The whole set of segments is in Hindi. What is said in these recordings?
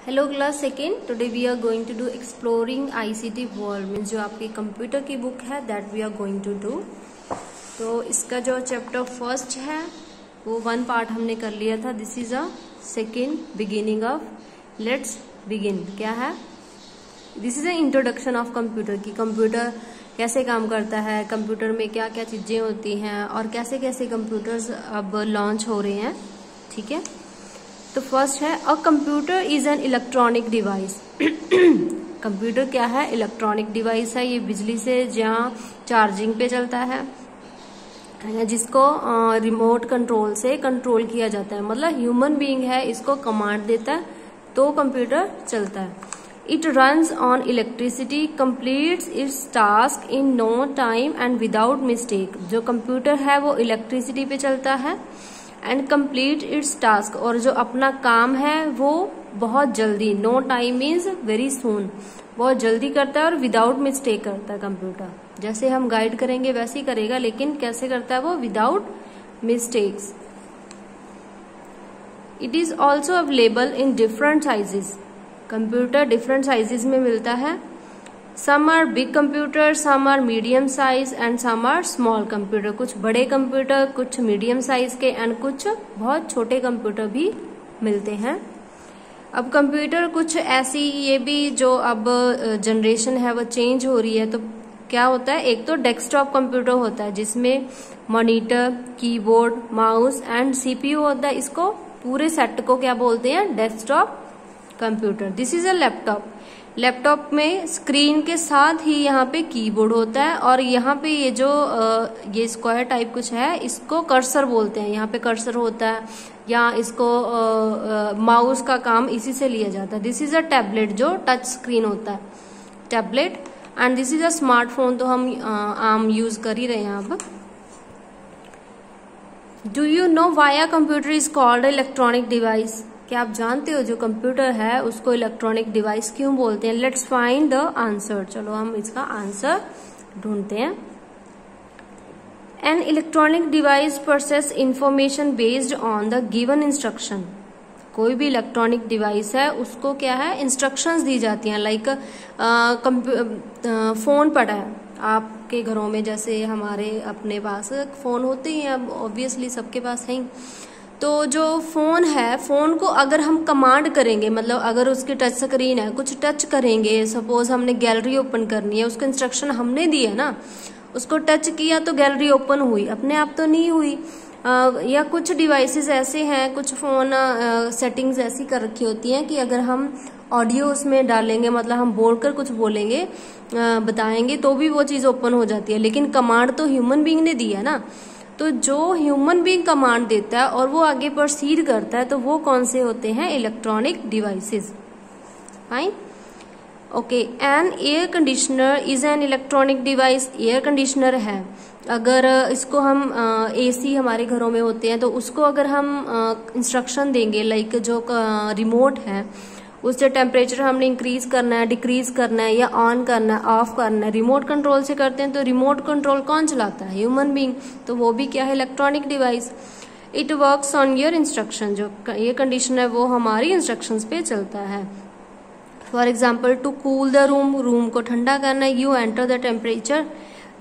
Hello class second, today we are going to do exploring ICT world means जो आपकी कंप्यूटर की बुक है that we are going to do. तो इसका जो चैप्टर फर्स्ट है वो 1 पार्ट हमने कर लिया था। This is a second beginning of. Let's begin. क्या है? This is a introduction of computer की कंप्यूटर कैसे काम करता है, कंप्यूटर में क्या क्या चीजें होती हैं और कैसे कैसे कंप्यूटर्स अब लॉन्च हो रहे हैं। ठीक है, तो फर्स्ट है अ computer is an electronic device. Computer क्या है? इलेक्ट्रॉनिक डिवाइस है। ये बिजली से जहाँ चार्जिंग पे चलता है जिसको रिमोट कंट्रोल से कंट्रोल किया जाता है। मतलब ह्यूमन बीइंग है, इसको कमांड देता है तो कंप्यूटर चलता है। It runs on electricity, completes its task in no time and without mistake. जो कंप्यूटर है वो इलेक्ट्रिसिटी पे चलता है एंड कंप्लीट इट्स टास्क, और जो अपना काम है वो बहुत जल्दी, no time means very soon, बहुत जल्दी करता है और विदाउट मिस्टेक करता है कंप्यूटर। जैसे हम गाइड करेंगे वैसे ही करेगा, लेकिन कैसे करता है वो? Without mistakes. It is also available in different sizes. Computer different sizes में मिलता है। Some are big computer, some are medium size and some are small computer. कुछ बड़े कंप्यूटर, कुछ मीडियम साइज के एंड कुछ बहुत छोटे कंप्यूटर भी मिलते हैं। अब कंप्यूटर कुछ ऐसी, ये भी जो अब जनरेशन है वो चेंज हो रही है। तो क्या होता है? एक तो डेस्कटॉप कंप्यूटर होता है जिसमें monitor, keyboard, mouse and CPU होता है। इसको पूरे सेट को क्या बोलते हैं? Desktop computer. This is a laptop. Laptop में स्क्रीन के साथ ही यहाँ पे कीबोर्ड होता है और यहाँ पे ये जो ये स्क्वायर टाइप कुछ है इसको कर्सर बोलते हैं। यहाँ पे कर्सर होता है या इसको माउस का काम इसी से लिया जाता है। दिस इज अ टैबलेट जो टच स्क्रीन होता है, tablet. And this is a smartphone, तो हम आम यूज कर ही रहे हैं अब। Do you know why a computer is called electronic device? क्या आप जानते हो जो कंप्यूटर है उसको इलेक्ट्रॉनिक डिवाइस क्यों बोलते हैं? Let's find the answer. चलो हम इसका आंसर ढूंढते हैं। N electronic device process information based on the given instruction. कोई भी इलेक्ट्रॉनिक डिवाइस है उसको क्या है? इंस्ट्रक्शंस दी जाती हैं। लाइक फोन पड़ा है आपके घरों में, जैसे हमारे अपने पास फोन होते ही हैं, अब ऑब्वियसली सबके पास है ही। तो जो फोन है, फोन को अगर हम कमांड करेंगे, मतलब अगर उसकी टच स्क्रीन है, कुछ टच करेंगे, सपोज हमने गैलरी ओपन करनी है, उसको इंस्ट्रक्शन हमने दी है ना, उसको टच किया तो गैलरी ओपन हुई, अपने आप तो नहीं हुई। या कुछ डिवाइसेस ऐसे हैं, कुछ फोन सेटिंग्स ऐसी कर रखी होती हैं कि अगर हम ऑडियो उसमें डालेंगे, मतलब हम बोलकर कुछ बोलेंगे, बताएंगे, तो भी वो चीज ओपन हो जाती है। लेकिन कमांड तो ह्यूमन बीइंग ने दी है ना, तो जो ह्यूमन बीइंग कमांड देता है और वो आगे प्रोसीड करता है, तो वो कौन से होते हैं? Electronic devices. Fine, okay. An air conditioner is an electronic device. Air conditioner है, अगर इसको हम एसी हमारे घरों में होते हैं तो उसको अगर हम इंस्ट्रक्शन देंगे, लाइक जो रिमोट है उससे टेम्परेचर हमने इंक्रीज करना है, डिक्रीज करना है, या ऑन करना है, ऑफ करना है, रिमोट कंट्रोल से करते हैं। तो रिमोट कंट्रोल कौन चलाता है? Human being. तो वो भी क्या है? Electronic device. It works on your instruction. जो ये कंडीशन है वो हमारी इंस्ट्रक्शंस पे चलता है। For example, to cool the room, room को ठंडा करना है। You enter the temperature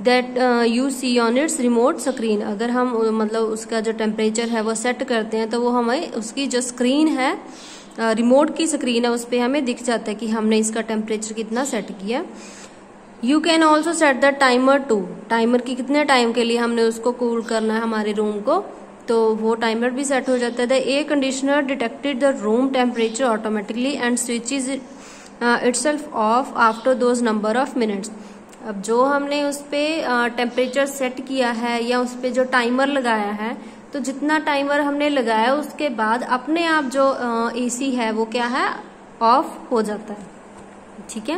that you see on its remote screen. अगर हम मतलब उसका जो टेम्परेचर है वो सेट करते हैं तो वो हमें उसकी जो स्क्रीन है, रिमोट की स्क्रीन है, उस पर हमें दिख जाता है कि हमने इसका टेम्परेचर कितना सेट किया। You can also set the timer too. Timer की कितने टाइम के लिए हमने उसको कूल करना है हमारे रूम को, तो वो टाइमर भी सेट हो जाता है। The air conditioner detected the room temperature automatically and switches itself of after those number of minutes. अब जो हमने उस पर टेम्परेचर सेट किया है या उस पर जो टाइमर लगाया है, तो जितना टाइमर हमने लगाया उसके बाद अपने आप जो एसी है वो क्या है? ऑफ हो जाता है। ठीक है,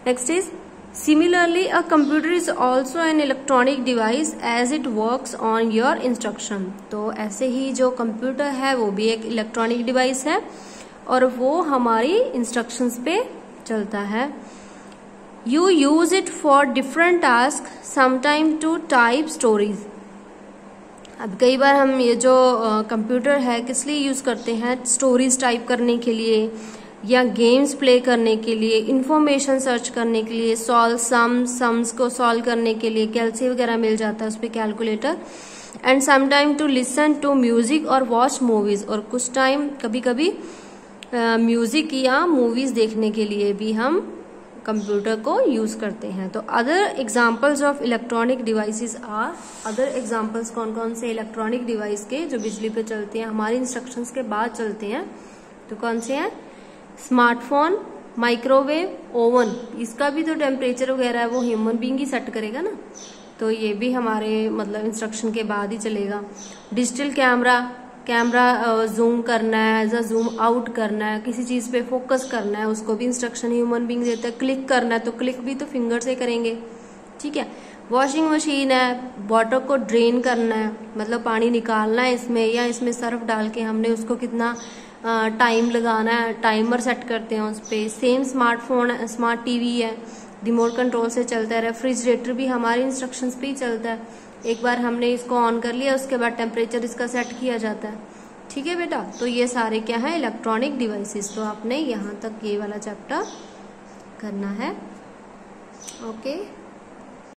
next is similarly a computer is also an electronic device as it works on your instruction. तो ऐसे ही जो कंप्यूटर है वो भी एक इलेक्ट्रॉनिक डिवाइस है और वो हमारी इंस्ट्रक्शंस पे चलता है। You use it for different task, sometime to type stories. अब कई बार हम ये जो कंप्यूटर है किस लिए यूज करते हैं? स्टोरीज टाइप करने के लिए, या गेम्स प्ले करने के लिए, इंफॉर्मेशन सर्च करने के लिए, सम्स को सॉल्व करने के लिए कैलसी वगैरह मिल जाता है उस पर, calculator. And sometime to listen to music और वॉच मूवीज, और कुछ टाइम कभी कभी म्यूजिक या मूवीज देखने के लिए भी हम कंप्यूटर को यूज करते हैं। तो other examples of electronic devices are, other examples कौन कौन से इलेक्ट्रॉनिक डिवाइस के जो बिजली पे चलते हैं, हमारी इंस्ट्रक्शंस के बाद चलते हैं, तो कौन से हैं? स्मार्टफोन, माइक्रोवेव, ओवन, इसका भी तो टेम्परेचर वगैरह है वो ह्यूमन बीइंग ही सेट करेगा ना, तो ये भी हमारे मतलब इंस्ट्रक्शन के बाद ही चलेगा। डिजिटल कैमरा जूम करना है या जूम आउट करना है, किसी चीज पे फोकस करना है, उसको भी इंस्ट्रक्शन ह्यूमन बीइंग देता है। क्लिक करना है तो क्लिक भी तो फिंगर से करेंगे, ठीक है। वॉशिंग मशीन है, वाटर को ड्रेन करना है, मतलब पानी निकालना है इसमें, या इसमें सर्फ डाल के हमने उसको कितना टाइम लगाना है, टाइमर सेट करते हैं उस पर। सेम स्मार्टफोन, स्मार्ट टीवी है, रिमोट कंट्रोल से चलता है। रेफ्रिजरेटर भी हमारे इंस्ट्रक्शंस पे ही चलता है, एक बार हमने इसको ऑन कर लिया उसके बाद टेम्परेचर इसका सेट किया जाता है, ठीक है बेटा। तो ये सारे क्या है? Electronic devices. तो आपने यहाँ तक ये वाला चैप्टर करना है, ओके।